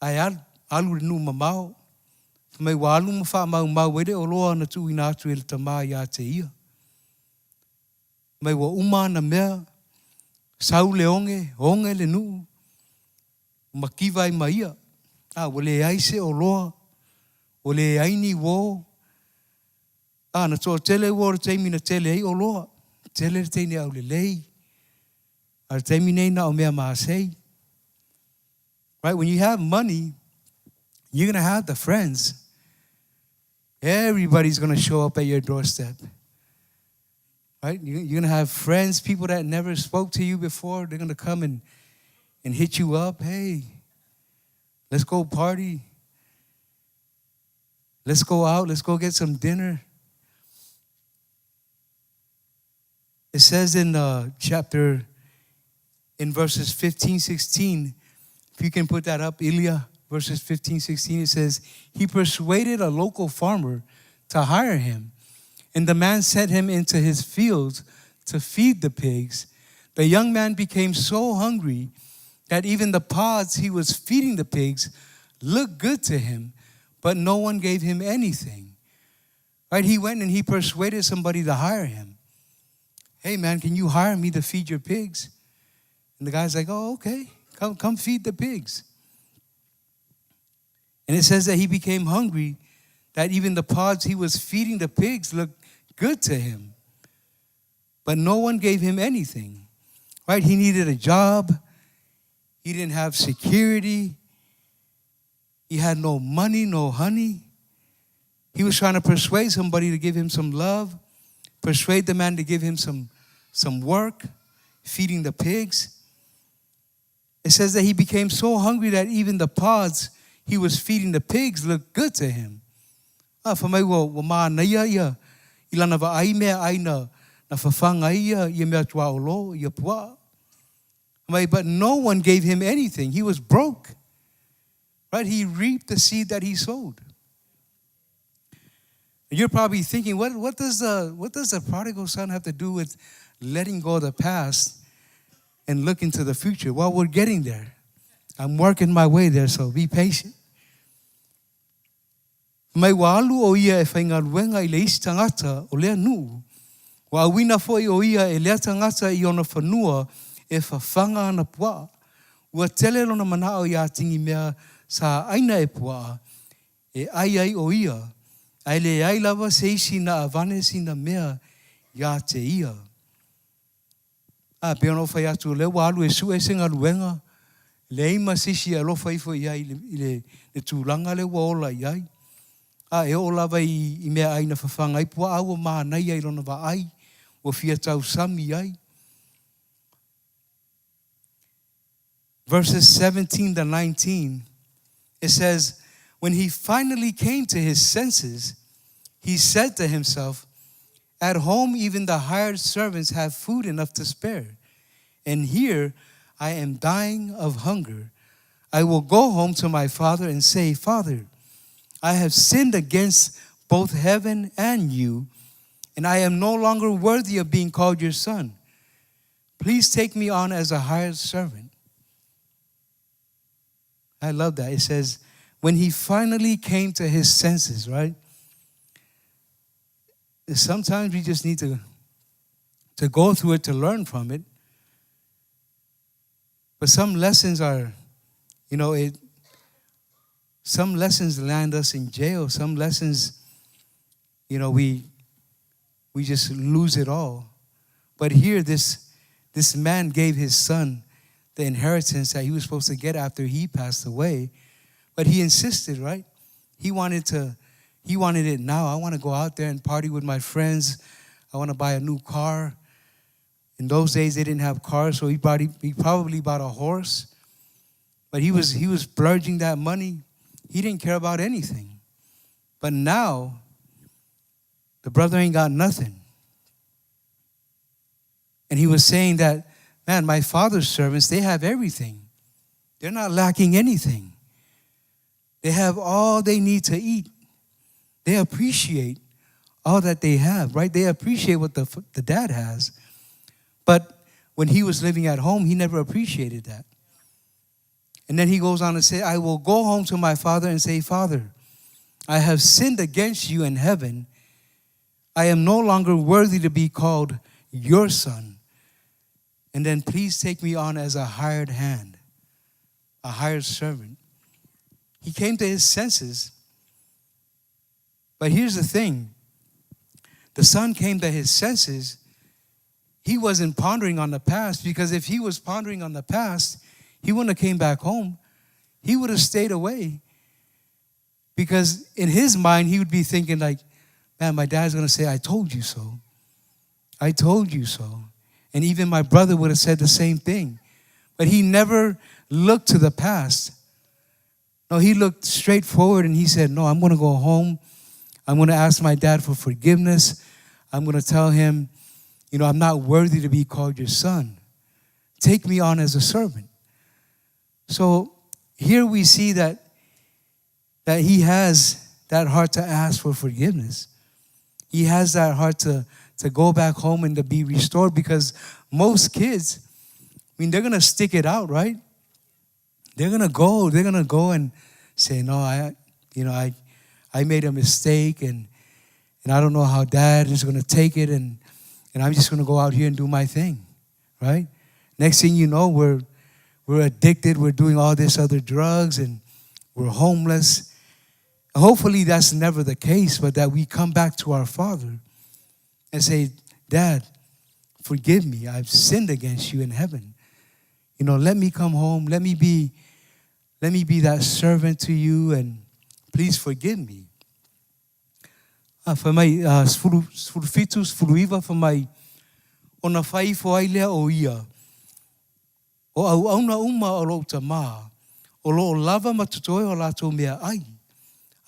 ai alu nuu mamau. Whamai wa alu ma mau wede o loa na tu ina atu e le tamā ia te ia. Mai wa uma na mea, sau le onge le nuu, makiva i maia. Wale ai se o loa, wale ai ni wo. Na toa tele wo re teimi na tele ai o loa, tele re teine au le lei. Re teimi nei na o mea maasei. Right, when you have money, you're going to have the friends. Everybody's going to show up at your doorstep. Right? You're going to have friends, people that never spoke to you before. They're going to come and hit you up. Hey, let's go party. Let's go out. Let's go get some dinner. It says in in verses 15, 16, if you can put that up, Ilya, verses 15, 16, it says, he persuaded a local farmer to hire him. And the man sent him into his fields to feed the pigs. The young man became so hungry that even the pods he was feeding the pigs looked good to him, but no one gave him anything. Right? He went and he persuaded somebody to hire him. Hey man, can you hire me to feed your pigs? And the guy's like, oh, okay, come feed the pigs. And it says that he became hungry, that even the pods he was feeding the pigs looked good to him. But no one gave him anything. Right? He needed a job. He didn't have security. He had no money, no honey. He was trying to persuade somebody to give him some love, persuade the man to give him some work, feeding the pigs. It says that he became so hungry that even the pods he was feeding the pigs looked good to him. Whamai wa maa na ia ilana wa ai mea ai na whawhanga ia mea tua o lo, ia pua. But no one gave him anything. He was broke. Right? He reaped the seed that he sowed. And you're probably thinking, what does the prodigal son have to do with letting go of the past and look into the future? Well, we're getting there. I'm working my way there, so be patient. Mai wa alu o ia e whainga ruenga I le isi tangata o lea nuu. Wa awina foi o ia e lea tangata I ona whanua e whawhanga ana pua. Ua tele lona manao ia tingi mea sa aina e pua. E ai o ia. Ai le ai lava se isi na avane si na mea ia te ia. Peono whai atu le wa alu e su e senga ruenga. Le ima sisi alofa ifo ia I le tūlanga le wa ola iai. E o lawa I mea ai na whawhanga I pua aua maa nei ai lona wa ai o fia tau sami ai. Verses 17 to 19, it says, when he finally came to his senses, he said to himself, at home even the hired servants have food enough to spare, and here I am dying of hunger. I will go home to my father and say, Father, I have sinned against both heaven and you, and I am no longer worthy of being called your son. Please take me on as a hired servant. I love that. It says, when he finally came to his senses, right? Sometimes we just need to go through it to learn from it. But some lessons are, some lessons land us in jail. Some lessons, we just lose it all. But here, this man gave his son the inheritance that he was supposed to get after he passed away. But he insisted, right? He wanted it now. I want to go out there and party with my friends. I want to buy a new car. In those days, they didn't have cars, so he probably bought a horse. But he was splurging that money. He didn't care about anything. But now, the brother ain't got nothing. And he was saying that, man, my father's servants, they have everything. They're not lacking anything. They have all they need to eat. They appreciate all that they have, right? They appreciate what the dad has. But when he was living at home, he never appreciated that. And then he goes on to say, I will go home to my father and say, Father, I have sinned against you in heaven. I am no longer worthy to be called your son. And then please take me on as a hired hand, a hired servant. He came to his senses. But here's the thing. The son came to his senses. He wasn't pondering on the past, because if he was pondering on the past, he wouldn't have came back home. He would have stayed away. Because in his mind, he would be thinking like, man, my dad's going to say, I told you so. I told you so. And even my brother would have said the same thing. But he never looked to the past. No, he looked straight forward and he said, no, I'm going to go home. I'm going to ask my dad for forgiveness. I'm going to tell him, I'm not worthy to be called your son. Take me on as a servant. So here we see that he has that heart to ask for forgiveness. He has that heart to go back home and to be restored, because most kids, they're going to stick it out, right? They're going to go and say, no, I made a mistake and I don't know how dad is going to take it, and I'm just going to go out here and do my thing, right? Next thing you know, we're addicted, we're doing all this other drugs, and we're homeless. Hopefully that's never the case, but that we come back to our Father and say, Dad, forgive me. I've sinned against you in heaven. Let me come home. Let me be that servant to you, and please forgive me. For my sfulufitu, sfuluiva, for my ona whaifo ai lea o ia. O au auna uma o lo tama. O lo lava matutoe o lato mea ai.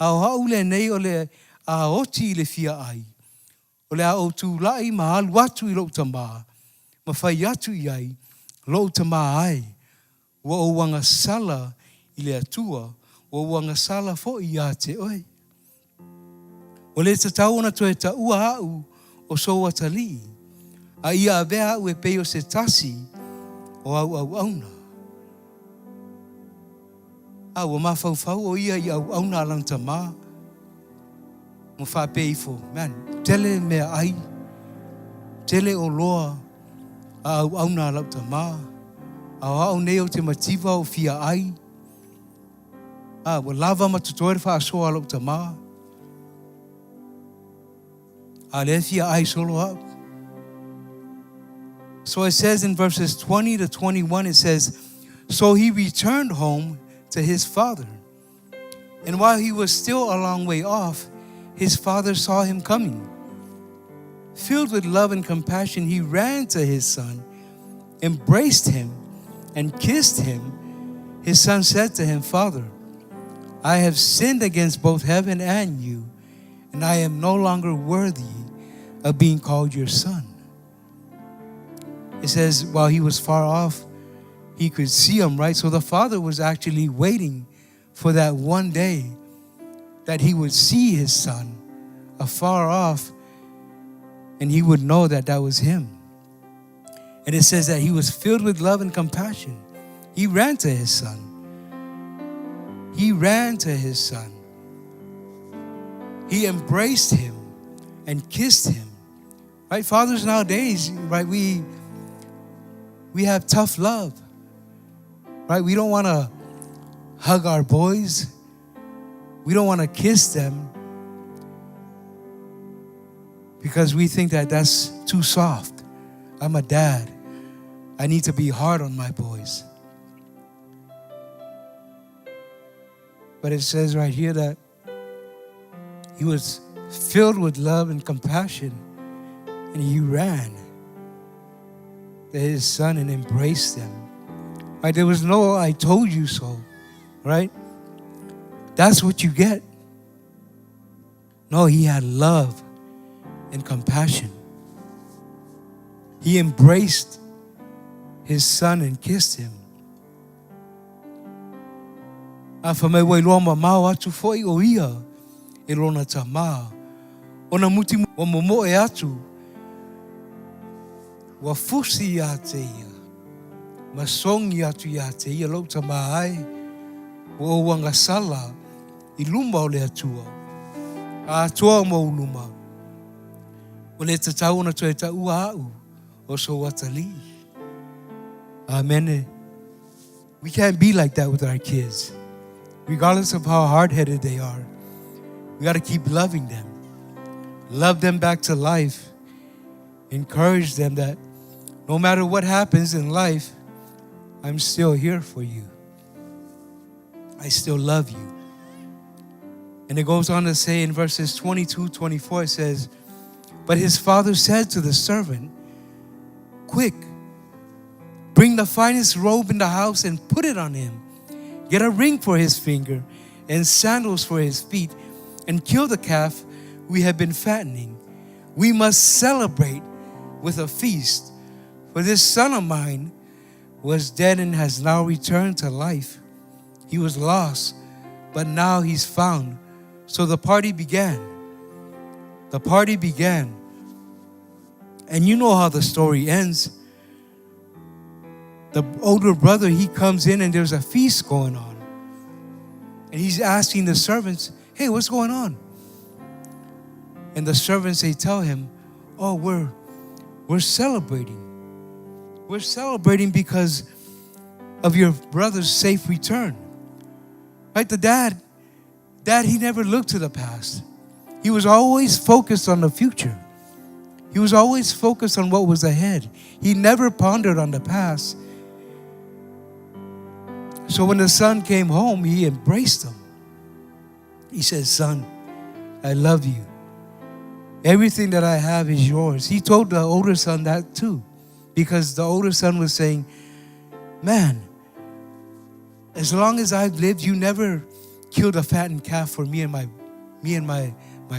A o hau le nei o le a oti le fia ai. O le a o tu lai ma alu atu I lo tama. Ma whai atu I ai, lo tama ai. Wa o wanga sala I le atua. Wa o wanga sala fo I a te oi. O le tatau ona toe ta ua au o soa tali. A ia avea au e peo se tasi o au auna. A ua mawhauwhau o ia I au auna alang tama. Mo whapeifo, man, tele mea ai. Tele o loa a au auna alang tama. A au neo te mativa o fia ai. A ua lava matutoere wha asoa alang tama. Alethia ai solo up. So it says in verses 20 to 21, it says, so he returned home to his father. And while he was still a long way off, his father saw him coming. Filled with love and compassion, he ran to his son, embraced him, and kissed him. His son said to him, Father, I have sinned against both heaven and you, and I am no longer worthy of being called your son. It says while he was far off, he could see him, right? So the father was actually waiting for that one day that he would see his son afar off, and he would know that that was him. And it says that he was filled with love and compassion. He ran to his son. He ran to his son. He embraced him and kissed him. Right? Fathers nowadays, right, we have tough love. Right? We don't want to hug our boys. We don't want to kiss them because we think that that's too soft. I'm a dad. I need to be hard on my boys. But it says right here that he was filled with love and compassion, and he ran to his son and embraced them. Right? There was no "I told you so," right? That's what you get. No, he had love and compassion. He embraced his son and kissed him. Afamai wai loa mamau atu foi o ia e lona tamā. Ona muti wa momoe atu wa fusi ia te ia. Masongi atu ia te ia lau tamā ai. O wanga sala i luma o le atua. A atua mo uluma. O le tatau na toe ta ua au o so watali. Amen. We can't be like that with our kids. Regardless of how hard-headed they are, we got to keep loving them. Love them back to life. Encourage them that no matter what happens in life, I'm still here for you. I still love you. And it goes on to say in verses 22, 24, it says, but his father said to the servant, quick, bring the finest robe in the house and put it on him. Get a ring for his finger and sandals for his feet, and kill the calf we have been fattening. We must celebrate with a feast, for this son of mine was dead and has now returned to life. He was lost, but now he's found. So the party began. The party began. And you know how the story ends. The older brother, he comes in and there's a feast going on. And he's asking the servants, hey, what's going on? And the servants, they tell him, oh, we're celebrating. We're celebrating because of your brother's safe return. Right? The dad, he never looked to the past. He was always focused on the future. He was always focused on what was ahead. He never pondered on the past. So when the son came home, he embraced him. He said, son, I love you. Everything that I have is yours. He told the older son that too, because the older son was saying, man, as long as I've lived, you never killed a fattened calf for me and my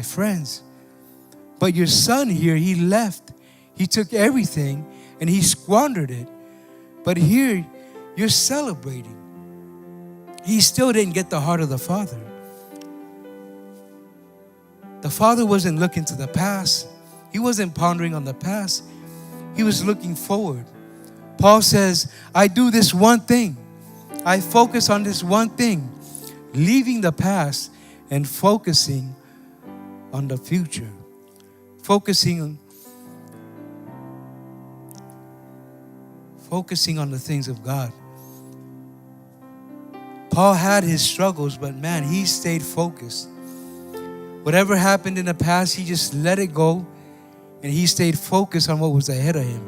friends. But your son here, he left. He took everything and he squandered it. But here, you're celebrating. He still didn't get the heart of the father. The father wasn't looking to the past. He wasn't pondering on the past. He was looking forward. Paul says, I do this one thing. I focus on this one thing, leaving the past and focusing on the future. Focusing on the things of God. Paul had his struggles, but man, he stayed focused. Whatever happened in the past, he just let it go, and he stayed focused on what was ahead of him.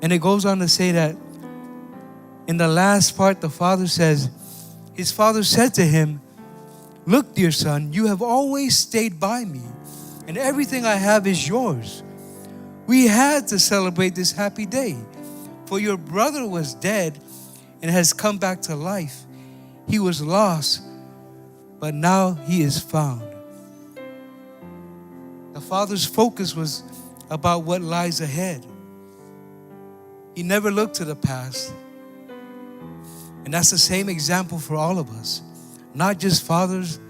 And it goes on to say that in the last part, the father says, his father said to him, look, dear son, you have always stayed by me, and everything I have is yours. We had to celebrate this happy day, for your brother was dead and has come back to life. He was lost, but now he is found. The father's focus was about what lies ahead. He never looked to the past. And that's the same example for all of us. not just fathers,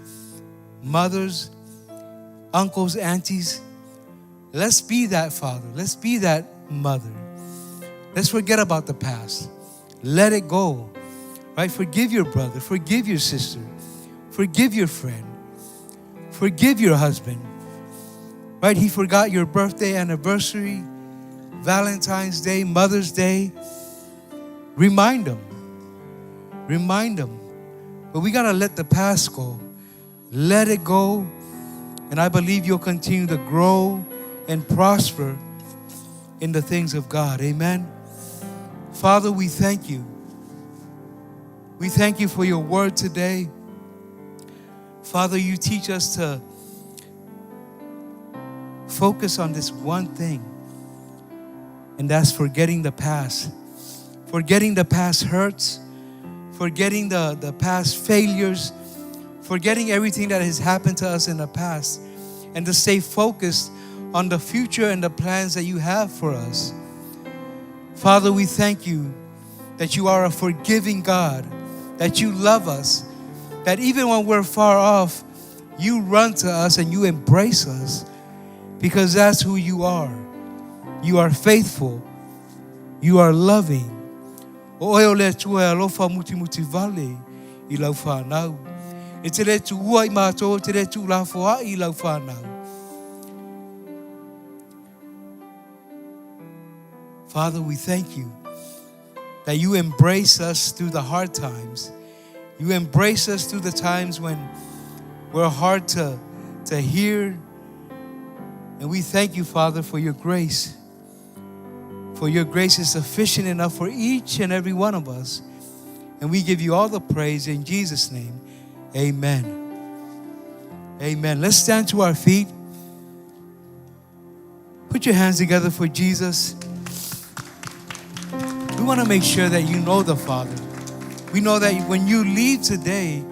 mothers, uncles, aunties. Let's be that father. Let's be that mother. Let's forget about the past. Let it go. Right? Forgive your brother. Forgive your sister. Forgive your friend. Forgive your husband. Right? He forgot your birthday, anniversary, Valentine's Day, Mother's Day. Remind him. Remind him. But we got to let the past go. Let it go. And I believe you'll continue to grow and prosper in the things of God. Amen. Father, we thank you. We thank you for your word today. Father, you teach us to focus on this one thing, and that's forgetting the past. Forgetting the past hurts, forgetting the past failures, forgetting everything that has happened to us in the past, and to stay focused on the future and the plans that you have for us. Father, we thank you that you are a forgiving God, that you love us, that even when we're far off, you run to us and you embrace us, because that's who you are. You are faithful. You are loving. O le tua alofa muti muti vale I lau whanau. E te re tu ua I mātou, te re tu la foa I lau whanau. Father, we thank you that you embrace us through the hard times. You embrace us through the times when we're hard to hear. And we thank you, Father, for your grace. For your grace is sufficient enough for each and every one of us. And we give you all the praise in Jesus' name. Amen. Amen. Let's stand to our feet. Put your hands together for Jesus. We want to make sure that you know the Father. We know that when you leave today,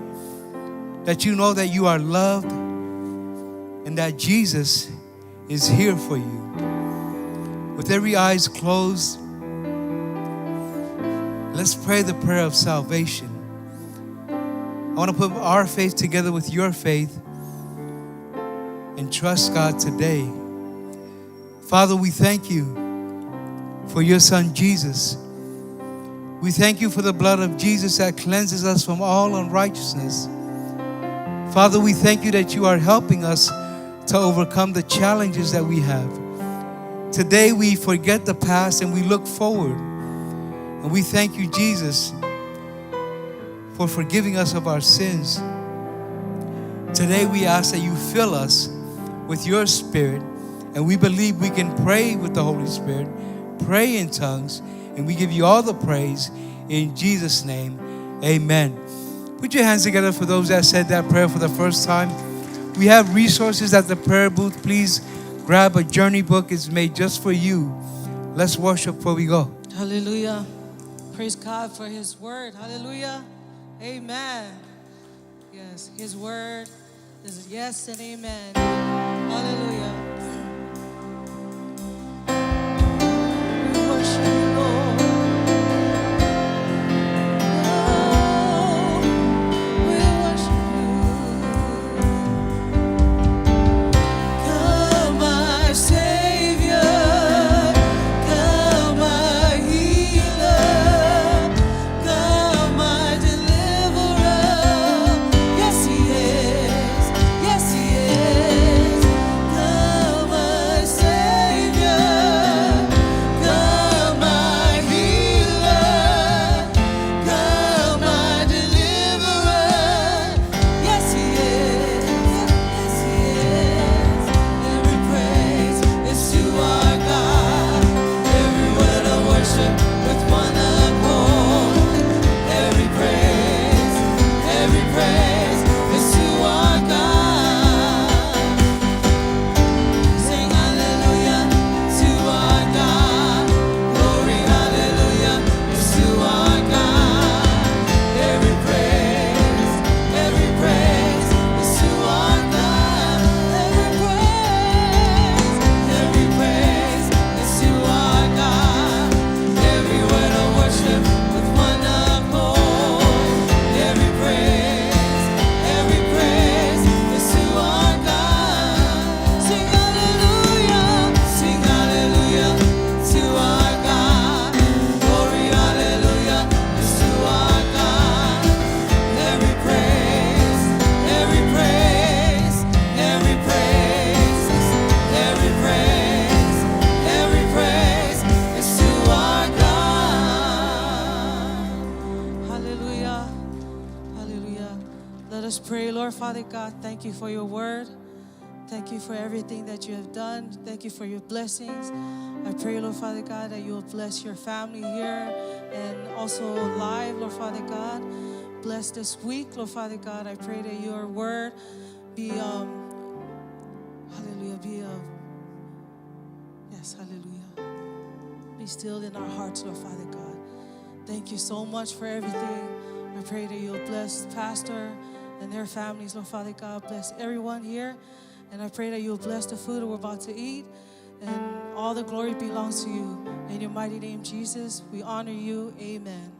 that you know that you are loved and that Jesus is here for you. With every eyes closed, let's pray the prayer of salvation. I want to put our faith together with your faith and trust God today. Father, we thank you for your Son, Jesus. We thank you for the blood of Jesus that cleanses us from all unrighteousness. Father, we thank you that you are helping us to overcome the challenges that we have. Today we forget the past and we look forward. And we thank you, Jesus, for forgiving us of our sins. Today we ask that you fill us with your Spirit, and we believe we can pray with the Holy Spirit, pray in tongues, and we give you all the praise in Jesus' name. Amen. Put your hands together for those that said that prayer for the first time. We have resources at the prayer booth. Please grab a journey book. It's made just for you. Let's worship before we go. Hallelujah. Praise God for his word. Hallelujah. Amen. Yes, his word is yes and amen. Hallelujah. We worship you, Lord. Oh, we worship you. Come, my Savior. Come, my healer. Come, my deliverer. Yes, he is. Yes, he is. pray, Lord Father God, thank you for your word. Thank you for everything that you have done. Thank you for your blessings. I pray, Lord Father God, that you will bless your family here and also live, Lord Father God. Bless this week, Lord Father God. I pray that your word be, hallelujah, yes, hallelujah. Be still in our hearts, Lord Father God. Thank you so much for everything. I pray that you'll bless Pastor and their families, Lord Father God. Bless everyone here. And I pray that you'll bless the food that we're about to eat. And all the glory belongs to you. In your mighty name, Jesus, we honor you. Amen.